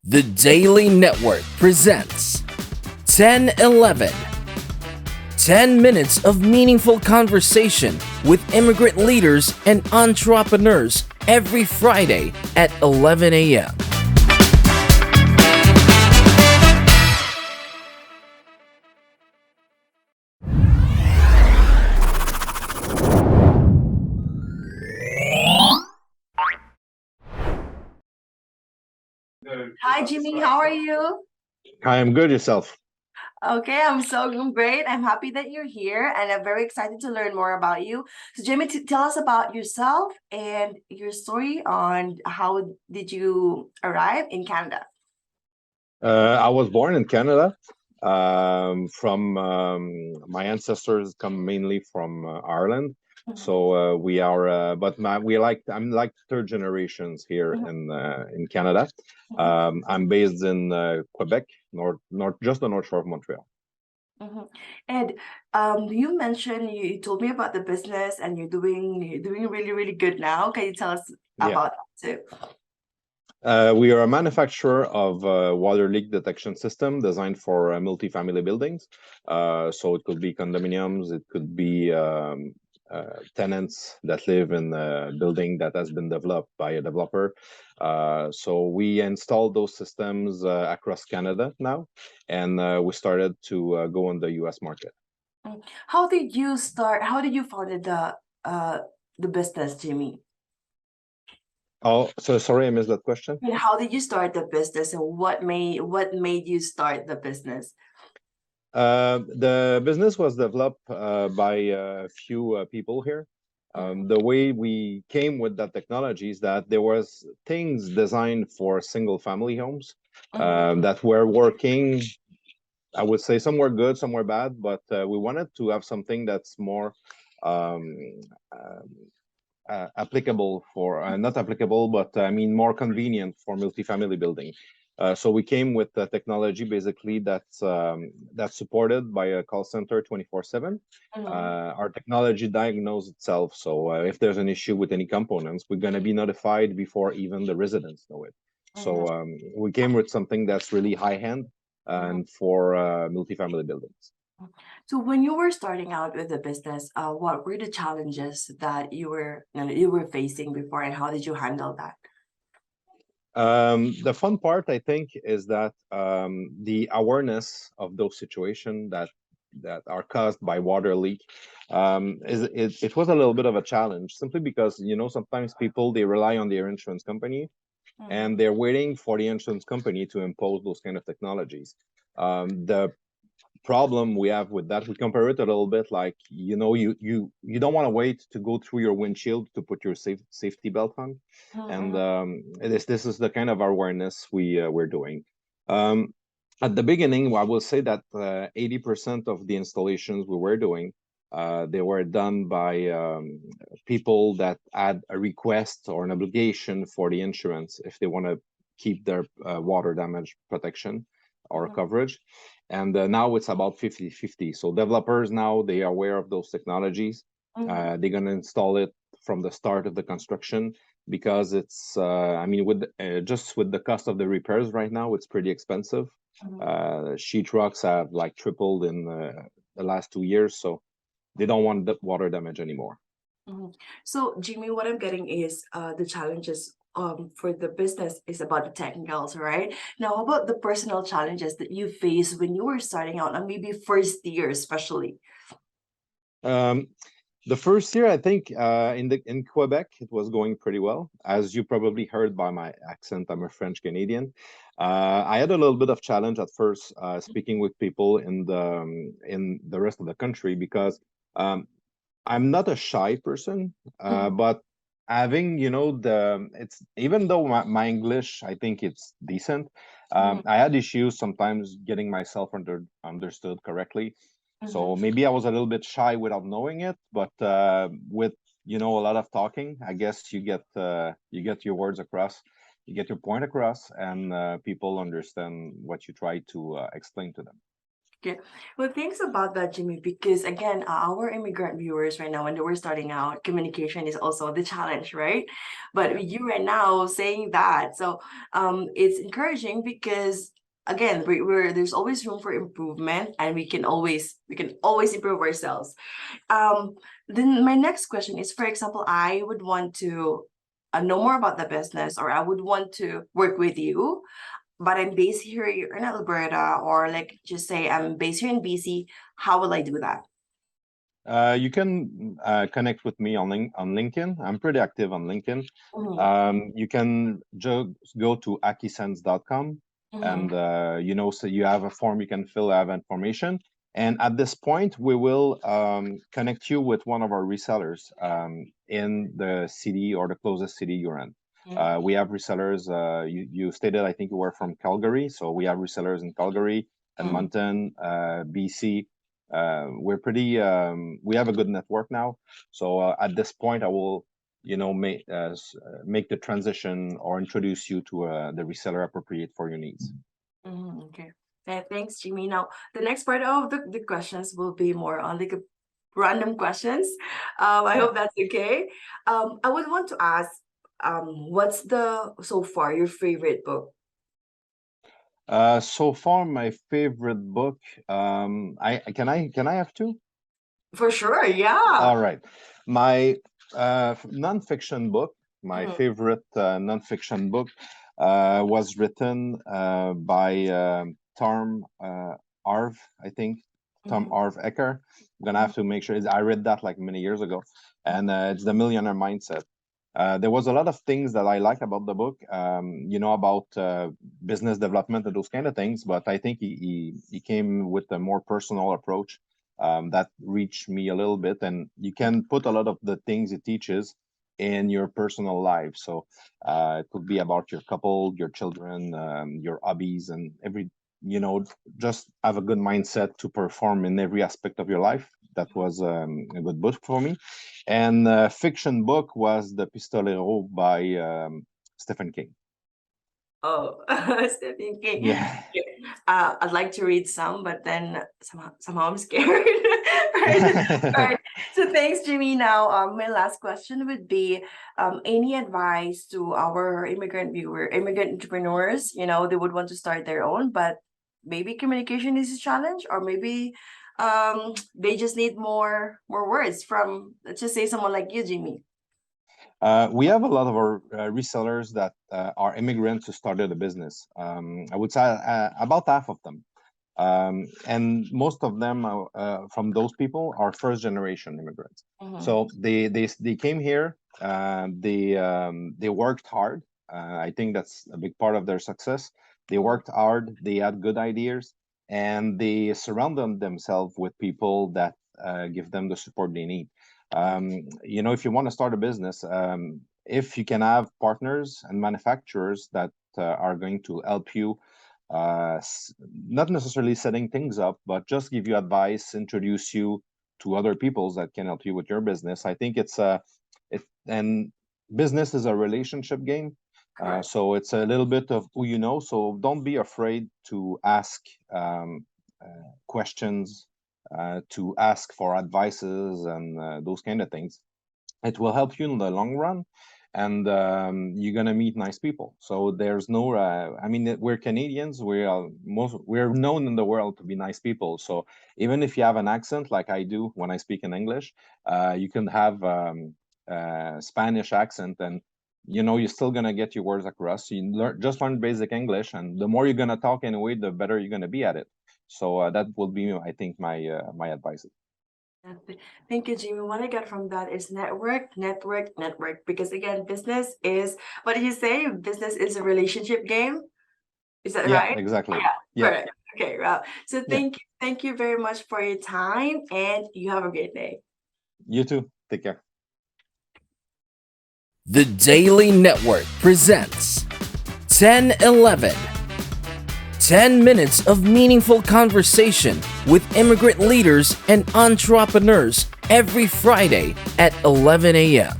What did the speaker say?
The Daily Network presents 1011. 10 minutes of meaningful conversation with immigrant leaders and entrepreneurs every Friday at 11 a.m. Hi, Jimmy. How are you? Hi, I'm good. Yourself? Okay, I'm great. I'm happy that you're here, and I'm very excited to learn more about you. So, Jimmy, tell us about yourself and your story on how did you arrive in Canada? I was born in Canada. From My ancestors come mainly from Ireland, Mhm, so we are. But I'm like third generations here mhm, in Canada. mhm, I'm based in Quebec, north, just the north shore of Montreal. mhm. And you mentioned you told me about the business, and you're doing really good now. Can you tell us Yeah. about that too? We are a manufacturer of water leak detection system designed for multifamily buildings. So it could be condominiums, it could be tenants that live in a building that has been developed by a developer. So we installed those systems across Canada now, and we started to go on the US market. How did you start? How did you founded the business, Jimmy? Oh, so sorry, I missed that question. And how did you start the business, and what made you start the business? The business was developed by a few people here. Mhm, The way we came with that technology is that there was things designed for single family homes mhm, that were working. I would say some were good, some were bad, but we wanted to have something that's more um, um, applicable for not applicable, but I mean more convenient for multifamily building. So we came with the technology basically that's supported by a call center 24/7. mhm, Our technology diagnoses itself. So if there's an issue with any components, we're going to be notified before even the residents know it. mhm, So we came with something that's really high end mhm. and for multifamily buildings. So when you were starting out with the business, what were the challenges that you were facing before, and how did you handle that? The fun part, I think, is that the awareness of those situations that are caused by water leak it was a little bit of a challenge simply because sometimes people they rely on their insurance company Mhm, and they're waiting for the insurance company to impose those kind of technologies. The problem we have with that, we compare it a little bit like you don't want to wait to go through your windshield to put your safety belt on, and mhm, this is the kind of awareness we're doing. um, at the beginning, I will say that 80% of the installations we were doing, they were done by people that had a request or an obligation for the insurance if they want to keep their water damage protection or mhm, coverage. And now it's about 50-50. So developers now, they are aware of those technologies. mhm, They're going to install it from the start of the construction because it's I mean with just with the cost of the repairs right now, it's pretty expensive. mhm. Sheetrocks have like tripled in the last 2 years, so they don't want the water damage anymore. Mhm. So, Jimmy, what I'm getting is the challenges for the business is about the technicals, right? Now, how about the personal challenges that you face when you were starting out, and maybe first year especially? Um, the first year, I think, in Quebec, it was going pretty well. As you probably heard by my accent, I'm a French Canadian. I had a little bit of challenge at first speaking with people in the rest of the country because um, I'm not a shy person, Mhm, but having, it's even though my English, I think it's decent. mhm, I had issues sometimes getting myself understood correctly. mhm, So maybe I was a little bit shy without knowing it, but with, a lot of talking, I guess you get your words across, you get your point across, and people understand what you try to explain to them. Okay. Well, thanks about that, Jimmy, because again, our immigrant viewers right now, when they were starting out, communication is also the challenge, right? But Yeah. with you right now saying that, so it's encouraging because again, we're there's always room for improvement, and we can always improve ourselves. Um, then my next question is, for example, I would want to know more about the business, or I would want to work with you, but I'm based here in Alberta, or like just say I'm based here in BC. How will I do that? You can connect with me on on LinkedIn. I'm pretty active on LinkedIn. Mhm, You can just go to akisense.com, mhm, and so you have a form you can fill, have information. And at this point, we will connect you with one of our resellers in the city or the closest city you're in. mhm, We have resellers. You stated, I think you were from Calgary, so we have resellers in Calgary, mhm. Edmonton, BC. We have a good network now. So at this point, I will make the transition or introduce you to the reseller appropriate for your needs. Okay. Thanks, Jimmy. Now, the next part of the questions will be more on like a random questions. I Yeah. hope that's okay. I would want to ask, what's the so far your favorite book? So far, my favorite book. I have two? For sure, yeah. All right. My nonfiction book, my Mhm, favorite nonfiction book, was written by Tom Arv, I think, Tom mhm, Arv Ecker. I'm gonna mhm, have to make sure. I read that like many years ago, and it's the Millionaire Mindset. There was a lot of things that I like about the book, about business development and those kind of things. But I think he came with a more personal approach that reached me a little bit. And you can put a lot of the things it teaches in your personal life. So it could be about your couple, your children, your hobbies, and just have a good mindset to perform in every aspect of your life. That was a good book for me. And fiction book was The Pistolero by Stephen King. Oh, Stephen King. Yeah. Yeah. I'd like to read some, but then somehow I'm scared. Right. Right. So thanks, Jimmy. Now, my last question would be, any advice to our immigrant entrepreneurs? They would want to start their own, but maybe communication is a challenge, or maybe they just need more words from, let's just say, someone like you, Jimmy. We have a lot of our resellers that are immigrants who started a business. I would say about half of them. And most of them from those people are first generation immigrants. Mhm, So they came here. They worked hard. I think that's a big part of their success. They mhm, worked hard. They had good ideas, and they surrounded themselves with people that give them the support they need. If you want to start a business, if you can have partners and manufacturers that are going to help you, not necessarily setting things up, but just give you advice, introduce you to other peoples that can help you with your business. I think and business is a relationship game. correct. So it's a little bit of who you know. So don't be afraid to ask questions, to ask for advices and those kind of things. It will help you in the long run, and you're gonna meet nice people. So there's no I mean, we're Canadians, we're known in the world to be nice people. So even if you have an accent like I do when I speak in English, you can have Spanish accent, and you're still gonna get your words across. Just learn basic English, and the more you're gonna talk anyway, the better you're gonna be at it. So that will be, I think, my advice. Yeah, thank you, Jimmy. What I get from that is network, network, network. Because again, business is, what did you say? Business is a relationship game. Is that Yeah, right? exactly. Yeah, Yeah. correct. Okay, well, so Yeah. thank you very much for your time, and you have a great day. You too. Take care. The Daily Network presents 1011. 10 minutes of meaningful conversation with immigrant leaders and entrepreneurs every Friday at 11 a.m.